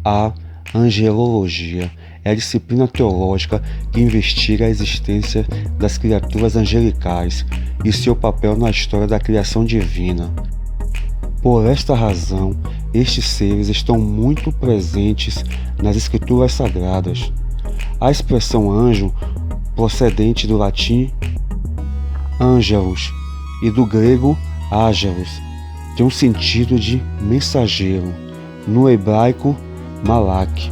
A angelologia é a disciplina teológica que investiga a existência das criaturas angelicais e seu papel na história da criação divina. Por esta razão, estes seres estão muito presentes nas escrituras sagradas. A expressão anjo, procedente do latim angelus e do grego ágelos, tem um sentido de mensageiro, no hebraico malak.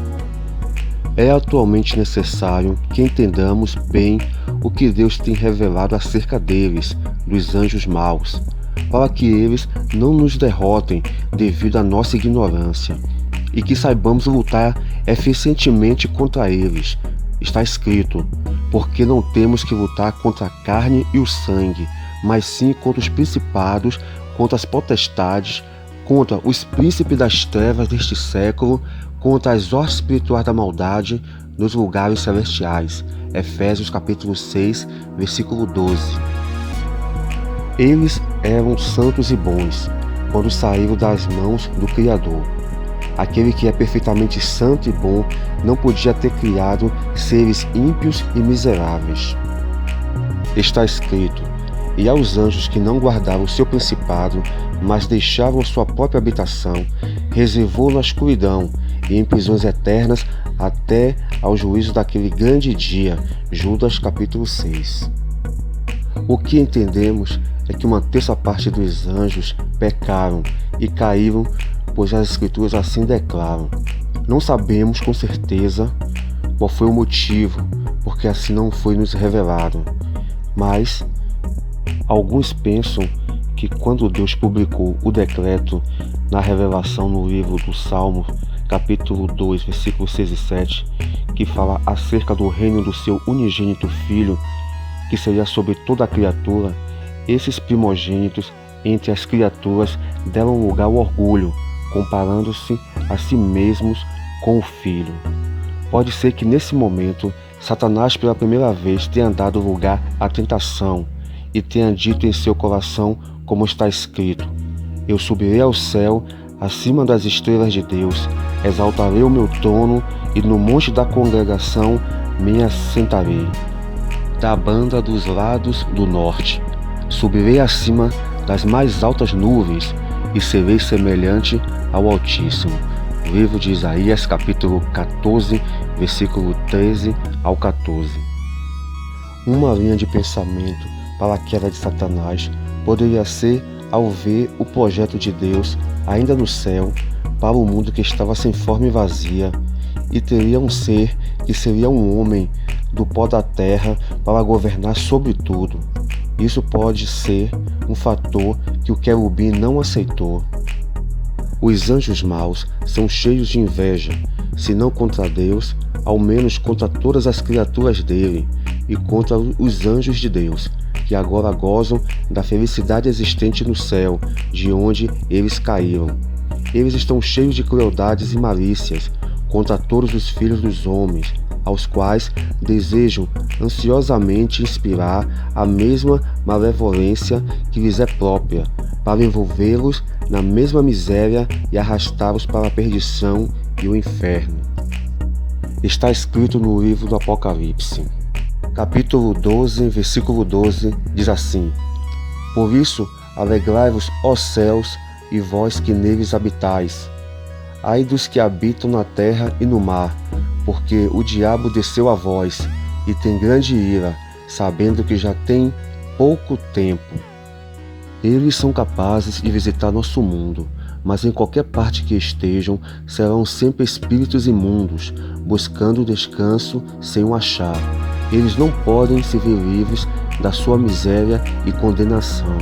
É atualmente necessário que entendamos bem o que Deus tem revelado acerca deles, dos anjos maus, para que eles não nos derrotem devido à nossa ignorância, e que saibamos lutar eficientemente contra eles. Está escrito: porque não temos que lutar contra a carne e o sangue, mas sim contra os principados, contra as potestades, contra os príncipes das trevas deste século, contra as hostes espirituais da maldade nos lugares celestiais. Efésios capítulo 6, versículo 12. Eles eram santos e bons quando saíram das mãos do Criador. Aquele que é perfeitamente santo e bom não podia ter criado seres ímpios e miseráveis. Está escrito: e aos anjos que não guardaram o seu principado, mas deixaram a sua própria habitação, reservou na escuridão e em prisões eternas até ao juízo daquele grande dia. Judas capítulo 6. O que entendemos é que uma terça parte dos anjos pecaram e caíram, pois as escrituras assim declaram. Não sabemos com certeza qual foi o motivo, porque assim não foi nos revelado, mas alguns pensam que quando Deus publicou o decreto na revelação no livro do Salmo, capítulo 2, versículos 6 e 7, que fala acerca do reino do seu unigênito Filho, que seria sobre toda a criatura, esses primogênitos entre as criaturas deram lugar ao orgulho, comparando-se a si mesmos com o Filho. Pode ser que nesse momento Satanás pela primeira vez tenha dado lugar à tentação e tenha dito em seu coração, como está escrito: eu subirei ao céu, acima das estrelas de Deus, exaltarei o meu trono e no monte da congregação me assentarei, da banda dos lados do norte. Subirei acima das mais altas nuvens e serei semelhante ao Altíssimo. Livro de Isaías, capítulo 14, versículo 13 ao 14. Uma linha de pensamento para a queda de Satanás poderia ser ao ver o projeto de Deus ainda no céu para o mundo que estava sem forma e vazia, e teria um ser que seria um homem do pó da terra para governar sobre tudo. Isso pode ser um fator que o querubim não aceitou. Os anjos maus são cheios de inveja, se não contra Deus, ao menos contra todas as criaturas dele e contra os anjos de Deus, que agora gozam da felicidade existente no céu, de onde eles caíram. Eles estão cheios de crueldades e malícias contra todos os filhos dos homens, aos quais desejam ansiosamente inspirar a mesma malevolência que lhes é própria, para envolvê-los na mesma miséria e arrastá-los para a perdição e o inferno. Está escrito no livro do Apocalipse, capítulo 12, versículo 12, diz assim: por isso, alegrai-vos, ó céus, e vós que neles habitais. Ai dos que habitam na terra e no mar, porque o diabo desceu a vós, e tem grande ira, sabendo que já tem pouco tempo. Eles são capazes de visitar nosso mundo, mas em qualquer parte que estejam, serão sempre espíritos imundos, buscando descanso sem o achar. Eles não podem se ver livres da sua miséria e condenação.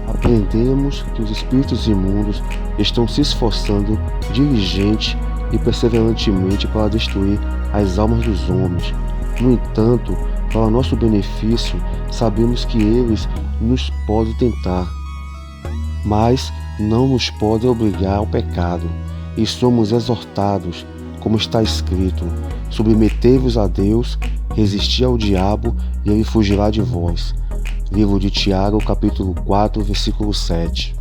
Aprendemos que os espíritos imundos estão se esforçando diligente e perseverantemente para destruir as almas dos homens. No entanto, para nosso benefício, sabemos que eles nos podem tentar, mas não nos podem obrigar ao pecado, e somos exortados, como está escrito: submetei-vos a Deus, resisti ao diabo, e ele fugirá de vós. Livro de Tiago, capítulo 4, versículo 7.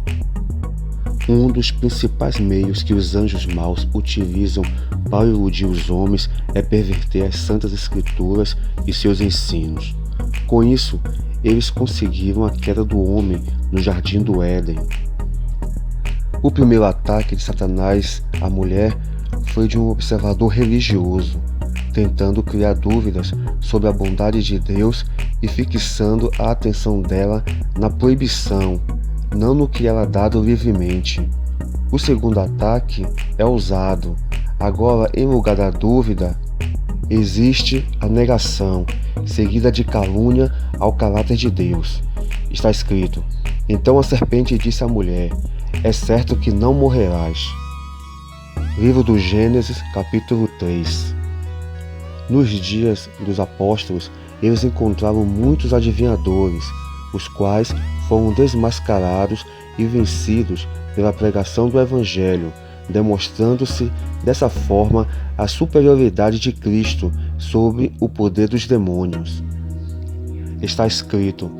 Um dos principais meios que os anjos maus utilizam para iludir os homens é perverter as Santas Escrituras e seus ensinos. Com isso, eles conseguiram a queda do homem no Jardim do Éden. O primeiro ataque de Satanás à mulher foi de um observador religioso, tentando criar dúvidas sobre a bondade de Deus e fixando a atenção dela na proibição, não no que ela dá livremente. O segundo ataque é ousado. Agora, em lugar da dúvida, existe a negação, seguida de calúnia ao caráter de Deus. Está escrito: então a serpente disse à mulher: é certo que não morrerás. Livro do Gênesis, capítulo 3. Nos dias dos apóstolos, eles encontraram muitos adivinhadores, os quais foram desmascarados e vencidos pela pregação do Evangelho, demonstrando-se dessa forma a superioridade de Cristo sobre o poder dos demônios. Está escrito: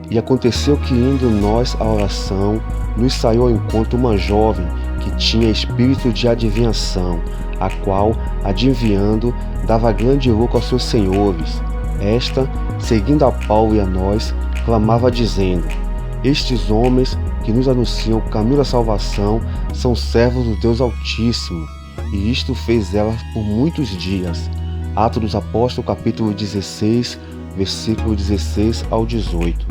e aconteceu que, indo nós à oração, nos saiu ao encontro uma jovem que tinha espírito de adivinhação, a qual, adivinhando, dava grande lucro aos seus senhores. Esta, seguindo a Paulo e a nós, clamava dizendo: estes homens que nos anunciam o caminho da salvação são servos do Deus Altíssimo, e isto fez ela por muitos dias. Atos dos Apóstolos, capítulo 16, versículo 16 ao 18.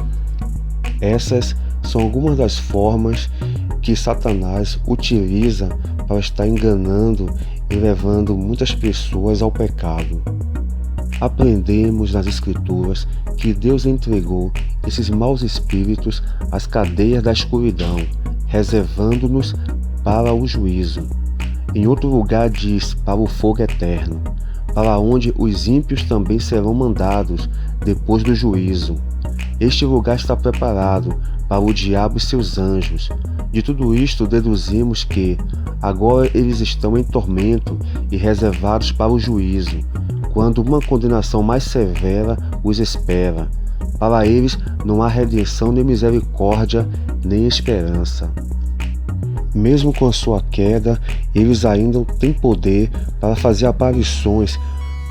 Essas são algumas das formas que Satanás utiliza para estar enganando e levando muitas pessoas ao pecado. Aprendemos nas Escrituras que Deus entregou esses maus espíritos às cadeias da escuridão, reservando-nos para o juízo. Em outro lugar diz: para o fogo eterno, para onde os ímpios também serão mandados depois do juízo. Este lugar está preparado para o diabo e seus anjos. De tudo isto deduzimos que agora eles estão em tormento e reservados para o juízo, quando uma condenação mais severa os espera. Para eles não há redenção, nem misericórdia, nem esperança. Mesmo com a sua queda, eles ainda têm poder para fazer aparições,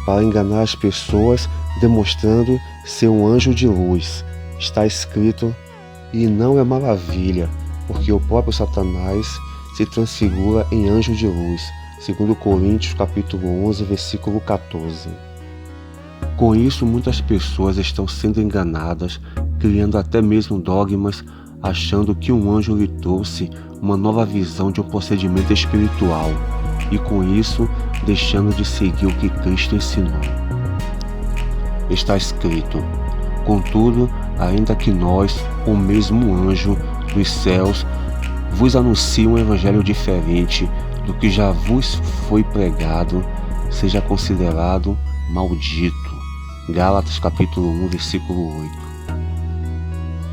para enganar as pessoas, demonstrando ser um anjo de luz. Está escrito: e não é maravilha, porque o próprio Satanás se transfigura em anjo de luz. 2 Coríntios capítulo 11, versículo 14. Com isso, muitas pessoas estão sendo enganadas, criando até mesmo dogmas, achando que um anjo lhe trouxe uma nova visão de um procedimento espiritual, e com isso deixando de seguir o que Cristo ensinou. Está escrito: contudo, ainda que nós, o mesmo anjo dos céus, vos anuncie um evangelho diferente do que já vos foi pregado, seja considerado maldito. Gálatas capítulo 1, versículo 8.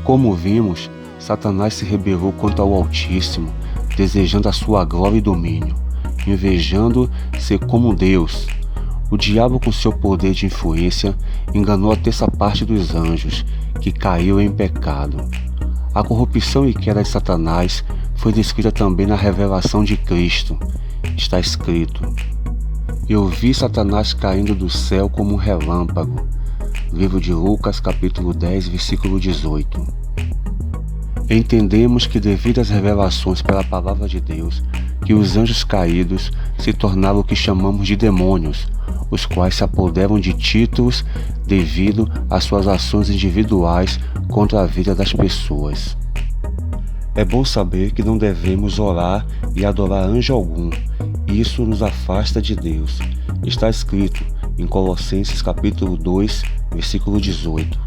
Como vimos, Satanás se rebelou contra o Altíssimo, desejando a sua glória e domínio, invejando ser como Deus. O diabo, com seu poder de influência, enganou a terça parte dos anjos, que caiu em pecado. A corrupção e queda de Satanás foi descrita também na revelação de Cristo. Está escrito: eu vi Satanás caindo do céu como um relâmpago. Livro de Lucas, capítulo 10, versículo 18. Entendemos que, devido às revelações pela palavra de Deus, que os anjos caídos se tornaram o que chamamos de demônios, os quais se apoderam de títulos devido às suas ações individuais contra a vida das pessoas. É bom saber que não devemos orar e adorar anjo algum. Isso nos afasta de Deus. Está escrito em Colossenses capítulo 2, versículo 18.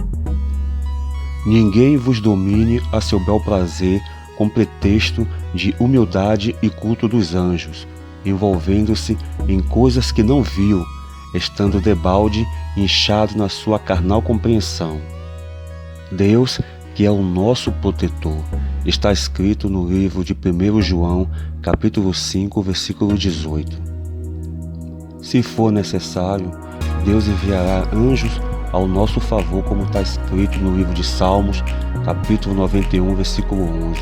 Ninguém vos domine a seu bel prazer com pretexto de humildade e culto dos anjos, envolvendo-se em coisas que não viu, estando debalde inchado na sua carnal compreensão. Deus, que é o nosso protetor, está escrito no livro de 1 João, capítulo 5, versículo 18. Se for necessário, Deus enviará anjos ao nosso favor, como está escrito no livro de Salmos, capítulo 91, versículo 11.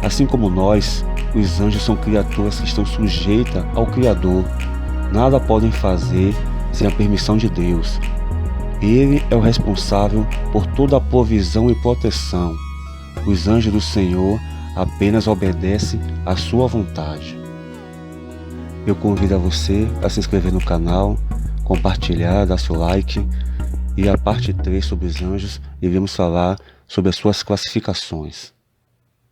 Assim como nós, os anjos são criaturas que estão sujeitas ao Criador. Nada podem fazer sem a permissão de Deus. Ele é o responsável por toda a provisão e proteção. Os anjos do Senhor apenas obedecem à sua vontade. Eu convido a você a se inscrever no canal, compartilhar, dar seu like, e a parte 3 sobre os anjos iremos falar sobre as suas classificações.